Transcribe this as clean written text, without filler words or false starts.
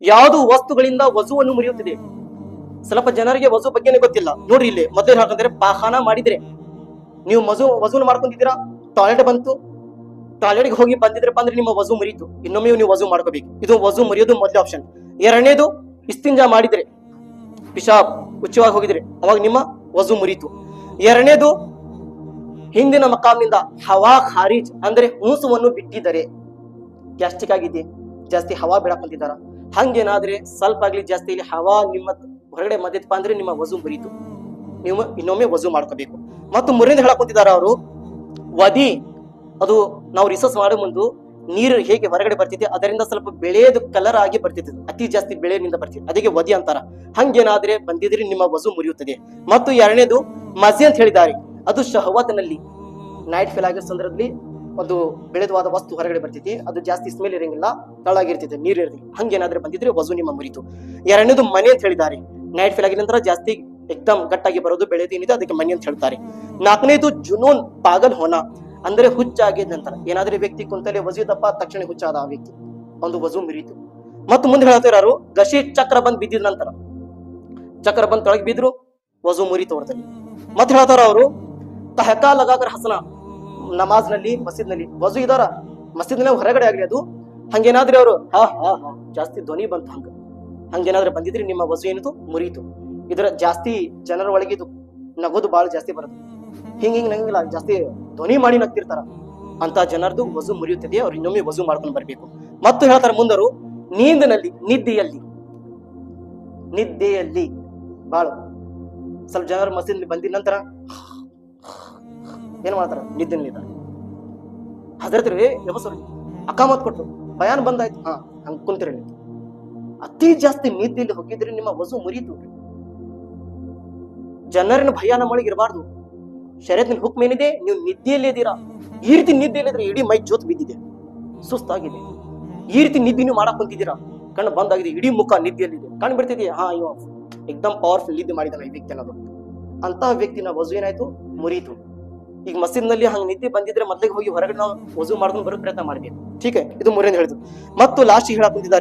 ಯಾವುದು ವಸ್ತುಗಳಿಂದ ವಜುವನ್ನು ಮುರಿಯುತ್ತಿದೆ. ಸ್ವಲ್ಪ ಜನರಿಗೆ ವಜು ಬಗ್ಗೆನೇ ಗೊತ್ತಿಲ್ಲ. ನೋಡ್ರಿ ಇಲ್ಲಿ ಮೊದಲೇ ಹಾಕಂದ್ರೆ ಪಾಖಾನ ಮಾಡಿದ್ರೆ ನೀವು ವಜುನ ಮಾಡ್ಕೊಂತಿದ್ದೀರಾ, ಟಾಯ್ಲೆಟ್ ಬಂತು, ಟಾಯ್ಲೆಟ್ಗೆ ಹೋಗಿ ಬಂದಿದ್ರಪ್ಪ ಅಂದ್ರೆ ನಿಮ್ಮ ವಜು ಮುರಿತು, ಇನ್ನೊಮ್ಮೆ ನೀವು ವಜು ಮಾಡ್ಕೋಬೇಕು. ಇದು ವಜು ಮುರಿಯೋದು ಮೊದಲೇ ಆಪ್ಷನ್. ಎರಡನೇದು ಇಸ್ತಿಂಜಾ ಮಾಡಿದ್ರೆ, ಪಿಶಾಬ್ ಉಚ್ಚವಾಗಿ ಹೋಗಿದ್ರೆ ಅವಾಗ ನಿಮ್ಮ ವಜು ಮುರಿತು. ಎರಡನೇದು ಹಿಂದಿನ ಮಕಾಮ್ನಿಂದ ಹವಾ ಖಾರಿಜ್ ಅಂದ್ರೆ ಹೂಸವನ್ನು ಬಿಟ್ಟಿದ್ದಾರೆ. ಗ್ಯಾಸ್ಟ್ರಿಕ್ ಆಗಿದೆ, ಜಾಸ್ತಿ ಹವಾ ಬಿಡಕೊಂತಿದ್ದಾರ, ಹಂಗೇನಾದ್ರೆ ಸ್ವಲ್ಪ ಆಗ್ಲಿ ಜಾಸ್ತಿ ಇಲ್ಲಿ ಹವಾ ನಿಮ್ಮ ಹೊರಗಡೆ ಮಧ್ಯಪ್ಪ ಅಂದ್ರೆ ನಿಮ್ಮ ವಜು ಮುರಿತು, ನೀವು ಇನ್ನೊಮ್ಮೆ ವಜು ಮಾಡ್ಕೋಬೇಕು. ಮತ್ತು ಮುರಿದು ಹೇಳಕೊಂತಿದಾರ ಅವರು ವದಿ, ಅದು ನಾವು ರಿಸರ್ಚ್ ಮಾಡೋ ಮುಂದೆ ನೀರು ಹೇಗೆ ಹೊರಗಡೆ ಬರ್ತಿದೆ ಅದರಿಂದ ಸ್ವಲ್ಪ ಬೆಳೆಯದು ಕಲರ್ ಆಗಿ ಬರ್ತಿದೆ, ಅತಿ ಜಾಸ್ತಿ ಬೆಳೆಯಿಂದ ಬರ್ತಿದೆ, ಅದಕ್ಕೆ ವದಿ ಅಂತಾರ. ಹಂಗೇನಾದ್ರೆ ಬಂದಿದ್ರೆ ನಿಮ್ಮ ವಜು ಮುರಿಯುತ್ತದೆ. ಮತ್ತು ಎರಡನೇದು ಮಜಿ ಅಂತ ಹೇಳಿದ್ದಾರೆ, ಅದು ಶಹವತ್ನಲ್ಲಿ ನೈಟ್ ಫೇಲ್ ಆಗಿರೋ ಸಂದರ್ಭದಲ್ಲಿ ಒಂದು ಬೆಳೆದವಾದ ವಸ್ತು ಹೊರಗಡೆ ಬರ್ತೈತಿ, ಅದು ಜಾಸ್ತಿ ಸ್ಮೆಲ್ ಇರಂಗಿಲ್ಲ, ತಳಗಿರ್ತೈತೆ, ನೀರು ಇರ್ತೈತಿ, ಹಂಗೇನಾದ್ರೆ ಬಂದಿದ್ರೆ ವಜು ನಿಮ್ಮ ಮುರಿತು. ಎರಡನೇದು ಮನೆ ಅಂತ ಹೇಳಿದ್ದಾರೆ, ನೈಟ್ ಫೇಲ್ ಆಗಿದ ನಂತರ ಜಾಸ್ತಿ ಎಕ್ದಮ್ ಗಟ್ಟಾಗಿ ಬರೋದು ಬೆಳೆದು ಏನಿದೆ ಅದಕ್ಕೆ ಮನೆ ಅಂತ ಹೇಳ್ತಾರೆ. ನಾಲ್ಕನೇದು ಜುನೂನ್ ಪಾಗಲ್ ಹೋನ ಅಂದ್ರೆ ಹುಚ್ಚಾಗಿದ ನಂತರ ಏನಾದ್ರೆ ವ್ಯಕ್ತಿ ಕುಂತಲೇ ವಜುದಪ್ಪ ತಕ್ಷಣ ಹುಚ್ಚಾದ ಆ ವ್ಯಕ್ತಿ, ಒಂದು ವಜು ಮುರಿತು. ಮತ್ತು ಮುಂದೆ ಹೇಳ್ತಿರಾರು ಗಶಿ ಚಕ್ರ ಬಂದ್ ಬಿದ್ದಿದ ನಂತರ, ಚಕ್ರ ಬಂದ್ ತೊಳಗಿ ಬಿದ್ರು ವಜು ಮುರಿತು ಅವ್ರದಲ್ಲಿ. ಮತ್ತೆ ಹೇಳ್ತಾರ ಅವರು ತಹಕಾ ಲಗಾಕರ್ ಹಸನ, ನಮಾಜ್ ನಲ್ಲಿ ಮಸೀದ್ ನಲ್ಲಿ ವಜು ಇದಾರ, ಮಸೀದ್ ನಲ್ಲಿ ಹೊರಗಡೆ ಆಗ್ಲಿ ಅದು, ಹಂಗೇನಾದ್ರೆ ಅವರು ಹಾ ಹಾ ಹಾ ಜಾಸ್ತಿ ಧ್ವನಿ ಬಂತು, ಹಂಗೇನಾದ್ರೆ ಬಂದಿದ್ರೆ ನಿಮ್ಮ ವಜು ಏನಿದು ಮುರಿತು. ಇದರ ಜಾಸ್ತಿ ಜನರ ಒಳಗಿದು ನಗೋದು ಬಹಳ ಜಾಸ್ತಿ ಬರುತ್ತೆ, ಹಿಂಗ್ ನಂಗಿಲ್ಲ, ಜಾಸ್ತಿ ಧ್ವನಿ ಮಾಡಿ ನಗ್ತಿರ್ತಾರ, ಅಂತ ಜನರದು ವಜು ಮುರಿಯುತ್ತದೆ, ಅವ್ರು ಇನ್ನೊಮ್ಮೆ ವಜು ಮಾಡ್ಕೊಂಡು ಬರ್ಬೇಕು. ಮತ್ತು ಹೇಳ್ತಾರೆ ಮುಂದರು ನೀಂದಿನಲ್ಲಿ ನಿದ್ದೆಯಲ್ಲಿ ಬಾಳ ಸ್ವಲ್ಪ ಜನರು ಮಸೀದ್ ಬಂದಿದ ನಂತರ ಏನ್ ಮಾಡ್ತಾರ, ನಿದ್ದೆನಲ್ಲಿ ಹಜರತ್ರಿ ಯಬಸರು ಅಕಾಮತ್ ಕೊಟ್ರು, ಬಯಾನ್ ಬಂದಾಯ್ತು, ಹಾ ಹಂಗ ಕುಂತಿರಿ. ಅತಿ ಜಾಸ್ತಿ ನಿದ್ದೆಯಲ್ಲಿ ಹೋಗಿದ್ರೆ ನಿಮ್ಮ ವಜು ಮುರಿತು. ಜನರನ್ನ ಭಯಾನ ಮಾಡಿ ಇರಬಾರ್ದು. ಶರೀಯತ್ನ ಹುಕ್ಮ್ ಏನಿದೆ, ನೀವು ನಿದ್ದೆಯಲ್ಲಿ ಇದ್ದೀರಾ, ಈ ರೀತಿ ನಿದ್ದೆಯಲ್ಲಿ ಇದ್ರೆ ಇಡೀ ಮೈ ಜೋತ್ ಬಿದ್ದಿದೆ, ಸುಸ್ತಾಗಿದೆ, ಈ ರೀತಿ ನಿದ್ದೆ ನೀವು ಮಾಡಕ್ ಕುಂತಿದ್ದೀರಾ, ಕಣ್ಣು ಬಂದಾಗಿದೆ, ಇಡೀ ಮುಖ ನಿದ್ದೆಯಲ್ಲಿದೆ, ಕಣ್ಣು ಬಿಡ್ತಿದೆಯಾ, ಹಾ ಇವ ಎಕ್ದಮ್ ಪವರ್ಫುಲ್ ನಿದ್ದೆ ಮಾಡಿದಾನ ಈ ವ್ಯಕ್ತಿ ಅನ್ನೋದು, ಅಂತಹ ವ್ಯಕ್ತಿನ ವಜು ಏನಾಯ್ತು ಮುರಿತು. ಈಗ ಮಸೀದ್ ನಲ್ಲಿ ಹಂಗ ನಿದ್ದೆ ಬಂದಿದ್ರೆ ಮೊದಲಿಗೆ ಹೋಗಿ ಹೊರಗಡೆ ನಾವು ವಜು ಮಾಡ್ಕೊಂಡು ಬರೋ ಪ್ರಯತ್ನ ಮಾಡ್ಬೇಕು. ठीक है, ಇದು ಮೂರನೇ ಹೇಳಿದ್ರು. ಮತ್ತು ಲಾಸ್ಟ್ ಹೇಳಕ್ ಕುಂತಿದ್ದಾರೆ